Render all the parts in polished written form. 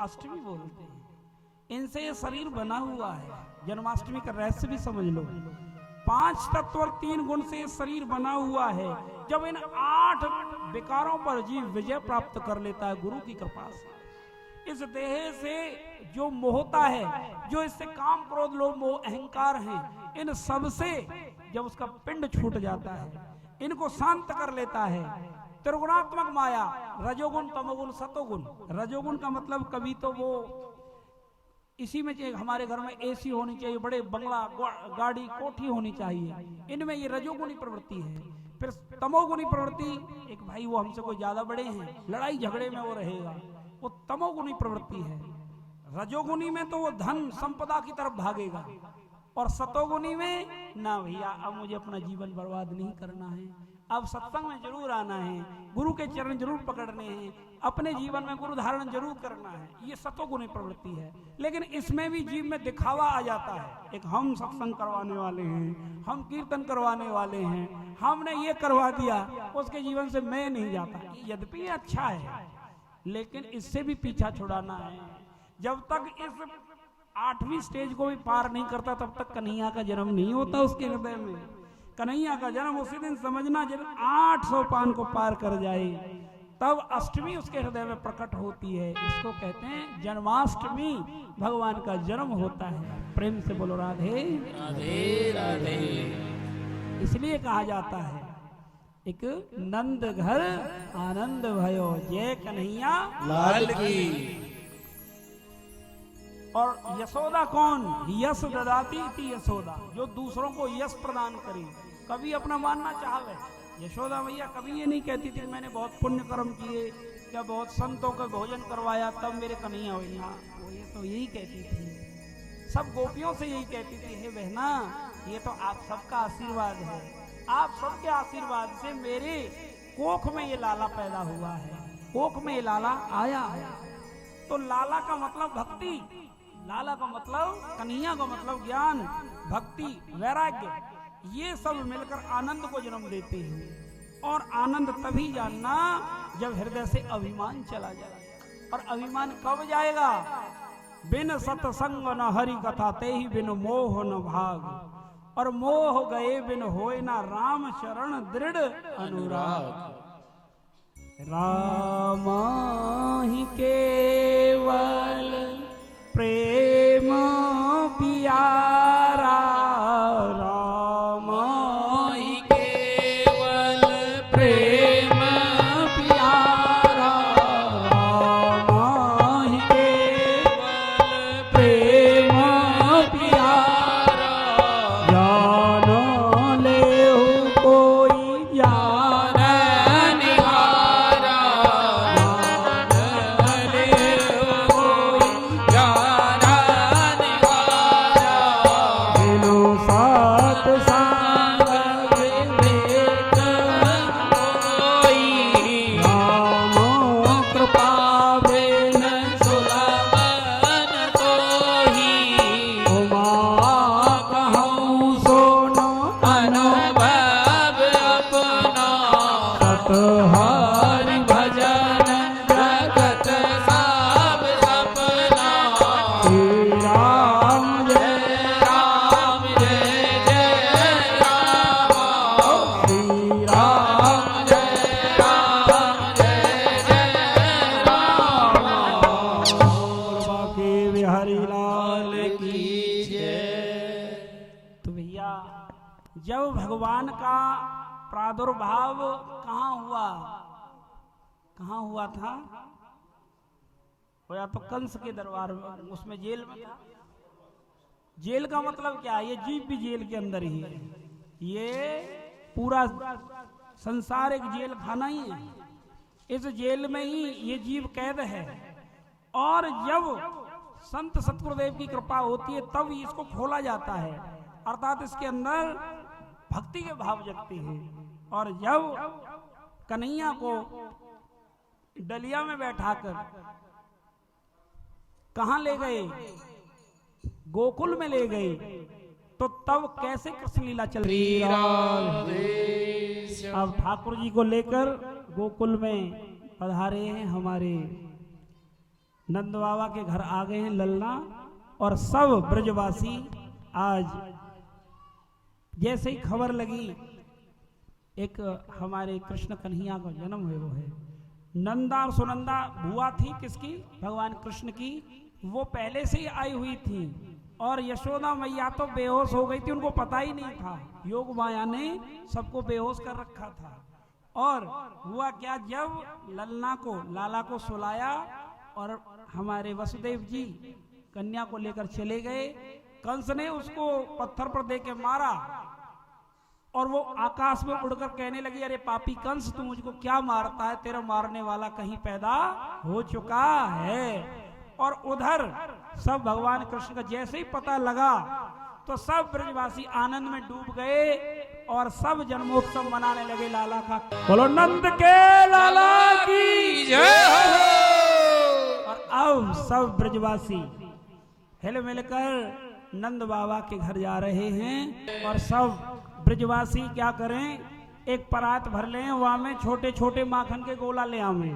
अष्टमी बोलते हैं। इनसे ये शरीर बना हुआ है। जन्माष्टमी का रहस्य भी समझ लो। 5 तत्व और 3 गुण से शरीर बना हुआ है। जब इन 8 विकारों पर जीव विजय प्राप्त कर लेता है गुरु की कृपा से, इस देह से जो मोहता है, जो इससे काम क्रोध लोभ मोह अहंकार हैं, इन सब से जब उसका पिंड छूट जाता है, इनको शांत कर लेता है। त्रिगुणात्मक माया, रजोगुण तमोगुण सतोगुण। रजोगुण का मतलब कभी तो वो इसी में चाहिए, हमारे घर में एसी होनी चाहिए, बड़े बंगला गाड़ी कोठी होनी चाहिए, इनमें ये रजोगुणी प्रवृत्ति है। फिर तमोगुणी प्रवृत्ति, एक भाई वो हमसे कोई ज्यादा बड़े हैं, लड़ाई झगड़े में वो रहेगा, वो तमोगुणी प्रवृत्ति है। रजोगुणी में तो वो धन संपदा की तरफ भागेगा, और सतोगुणी में ना भैया अब मुझे अपना जीवन बर्बाद नहीं करना है, अब सत्संग में जरूर आना है, गुरु के चरण जरूर पकड़ने हैं, अपने जीवन में गुरु धारण जरूर करना है। ये सतोगुणी प्रवृत्ति है। लेकिन इसमें भी जीव में दिखावा आ जाता है। एक हम सत्संग करवाने वाले हैं, हम कीर्तन करवाने वाले हैं, हमने ये करवा दिया, उसके जीवन से मैं नहीं जाता। यद्यपि अच्छा है, लेकिन इससे भी पीछा छुड़ाना है। जब तक इस 8वीं स्टेज को भी पार नहीं करता, तब तक कन्हैया का जन्म नहीं होता उसके हृदय में। कन्हैया का जन्म उसी दिन समझना जब 800 पान को पार कर जाए, तब अष्टमी उसके हृदय में प्रकट होती है। इसको कहते हैं जन्माष्टमी, भगवान का जन्म होता है। प्रेम से बोलो राधे राधे राधे। इसलिए कहा जाता है एक नंद घर आनंद भयो, जय कन्हैया लाल की। और यशोदा कौन? यश ददाती थी यशोदा, जो दूसरों को यश प्रदान करे, कभी अपना मानना चाहे। यशोदा मैया कभी ये नहीं कहती थी मैंने बहुत पुण्य कर्म किए या बहुत संतों का भोजन करवाया तब मेरे कन्हैया हुई। वो ये तो यही कहती थी, सब गोपियों से यही कहती थी, हे बहना ये तो आप सबका आशीर्वाद है, आप सबके आशीर्वाद से मेरे कोख में ये लाला पैदा हुआ है, कोख में ये लाला आया है। तो लाला का मतलब भक्ति, लाला का मतलब कन्हैया का मतलब ज्ञान, भक्ति, वैराग्य, ये सब मिलकर आनंद को जन्म देते हैं। और आनंद तभी जानना जब हृदय से अभिमान चला जाए। और अभिमान कब जाएगा? बिन सत्संग न हरि कथा ते ही बिन मोह न भाग, और मोह गए बिन होए ना राम चरण दृढ़ अनुराग। राम ही केवल प्रेम प्यारा, राम ही केवल प्रेम प्यारा, राम ही केवल प्रेम प्यारा, जान ले कोई जान निहारा, जान ले कोई जान निहारा, बिनु सात संग विवेक कोई, राम कृपा बिन सुलभ न कोई, उमा कहूँ सोनो अनुभव अपना, सत हरि भजन जगत सब सपना, श्री राम जय राम जय जय राम, श्री राम जय राम जय जय राम, बाकी बिहारी लाल की जय। तो भैया जब भगवान का प्रादुर्भाव कहाँ हुआ? कहाँ हुआ था? या तो कंस के दरबार में, उसमें जेल में था। जेल का मतलब क्या? ये जीव भी जेल के अंदर ही है। ये पूरा संसार एक जेल खाना ही है। इस जेल में ही ये जीव कैद है। और जब संत सतगुरुदेव की कृपा होती है तब इसको खोला जाता है, अर्थात इसके अंदर भक्ति के भाव जगते हैं। और जब कन्हैया को डलिया में बैठाकर कहां ले गए? गोकुल में ले गए। तो तब कैसे कृष्ण लीला चल रही है? अब ठाकुर जी को लेकर गोकुल में पधारे हैं हमारे नंद बाबा के घर आ गए हैं ललना, और सब ब्रजवासी आज जैसे ही खबर लगी, एक हमारे कृष्ण कन्हैया का जन्म है, वो है नंदा और सुनंदा बुआ थी किसकी, भगवान कृष्ण की, वो पहले से ही आई हुई थी, और यशोदा मैया तो बेहोश हो गई थी, उनको पता ही नहीं था, योग माया ने सबको बेहोश कर रखा था। और हुआ क्या, जब ललना को लाला को सुलाया और हमारे वसुदेव जी कन्या को लेकर चले गए, कंस ने उसको पत्थर पर दे के मारा, और वो आकाश में उड़कर कहने लगी, अरे पापी कंस, तू मुझको क्या मारता है, तेरा मारने वाला कहीं पैदा हो चुका है। और उधर सब भगवान कृष्ण का जैसे ही पता लगा तो सब ब्रजवासी आनंद में डूब गए और सब जन्मोत्सव मनाने लगे लाला का। बोलो नंद के लाला की जय हो। और अब सब ब्रजवासी हिल मिलकर नंद बाबा के घर जा रहे हैं, और सब ब्रजवासी क्या करें, एक परात भर लें, वहां में छोटे छोटे माखन के गोला ले आवे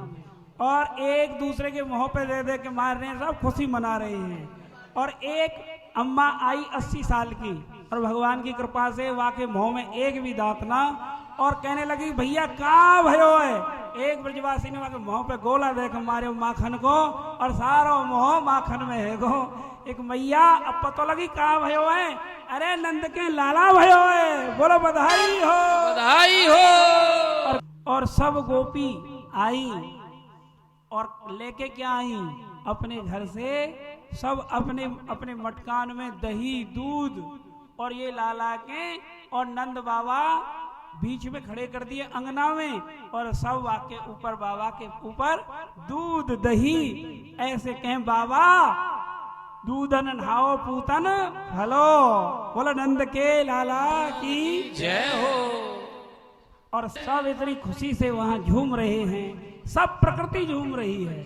और एक दूसरे के मुंह पे दे दे के मार रहे हैं, सब खुशी मना रहे हैं। और एक अम्मा आई 80 साल की, और भगवान की कृपा से वहां के मुंह में एक भी दांत ना, और कहने लगी, भैया कहाँ भयो है। एक ब्रजवासी ने वहां के मुंह पे गोला देकर मारे माखन को, और सारा मुंह माखन में है गो। एक मैया अब पता लगी कहाँ भयो है, अरे नंद के लाला भयो है, बोलो बधाई हो बधाई हो। और सब गोपी आई और लेके क्या आई, अपने घर से सब अपने अपने मटकान में दही दूध, और ये लाला के और नंद बाबा बीच में खड़े कर दिए अंगना में, और सब वाके ऊपर बाबा के ऊपर दूध दही, ऐसे कहें बाबा दूधन नहाओ पूतन हलो, बोलो नंद के लाला की जय हो। और सब इतनी खुशी से वहां झूम रहे हैं, सब प्रकृति झूम रही है,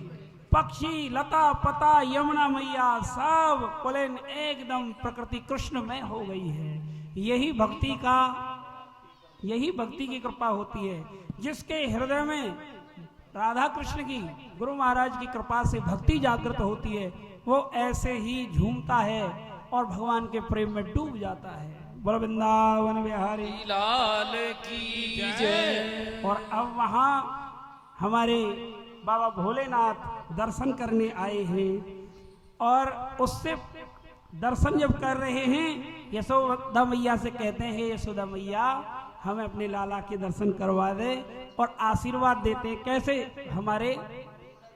पक्षी लता पता यमुना मैया सब कुलीन एकदम प्रकृति कृष्णमय हो गई है। यही भक्ति की कृपा होती है, जिसके हृदय में राधा कृष्ण की गुरु महाराज की कृपा से भक्ति जागृत होती है, वो ऐसे ही झूमता है और भगवान के प्रेम में डूब जाता है। बोलो वृंदावन बिहारी लाल की जय। और अब वहां हमारे बाबा भोलेनाथ दर्शन करने आए हैं, और उससे दर्शन जब कर रहे हैं, यशोदा मैया से कहते हैं, यशोदा मैया हमें अपने लाला के दर्शन करवा दे, और आशीर्वाद देते हैं। कैसे, हमारे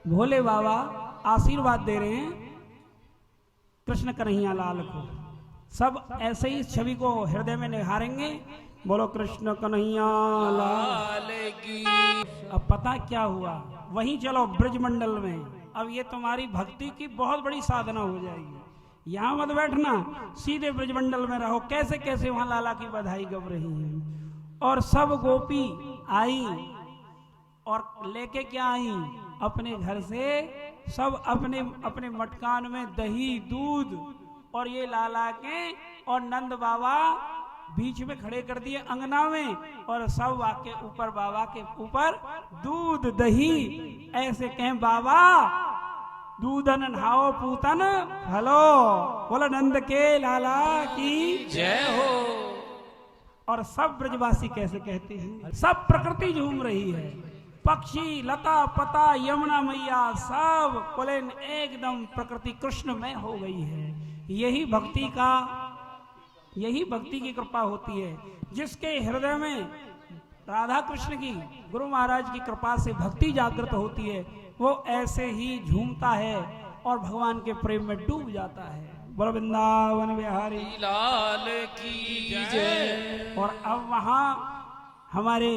भोले बाबा आशीर्वाद दे रहे हैं कृष्ण कन्हैया लाल को। सब ऐसे ही छवि को हृदय में निहारेंगे, बोलो कृष्ण कन्हैया लाल की। अब पता क्या हुआ, वहीं चलो ब्रजमंडल में, अब ये तुम्हारी भक्ति की बहुत बड़ी साधना हो जाएगी। यहाँ मत बैठना, सीधे ब्रजमंडल में रहो। कैसे कैसे वहां लाला की बधाई गब रही है, और सब गोपी आई और लेके क्या आई, अपने घर से सब अपने अपने मटकान में दही दूध, और ये लाला के और नंद बाबा बीच में खड़े कर दिए अंगना में, और सब वाके ऊपर बाबा के ऊपर दूध दही, ऐसे कहें बाबा दूधन नहाओ पूतन हलो, बोलो नंद के लाला की जय हो। और सब ब्रजवासी कैसे कहते हैं, सब प्रकृति झूम रही है, पक्षी लता पता यमुना मैया सब कुलीन एकदम प्रकृति कृष्णमय हो गई है। यही भक्ति की कृपा होती है, जिसके हृदय में राधा कृष्ण की गुरु महाराज की कृपा से भक्ति जागृत होती है, वो ऐसे ही झूमता है और भगवान के प्रेम में डूब जाता है। बोलो वृंदावन बिहारी लाल की जय। और अब वहां हमारे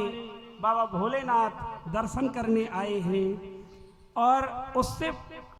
बाबा भोलेनाथ दर्शन करने आए हैं, और उससे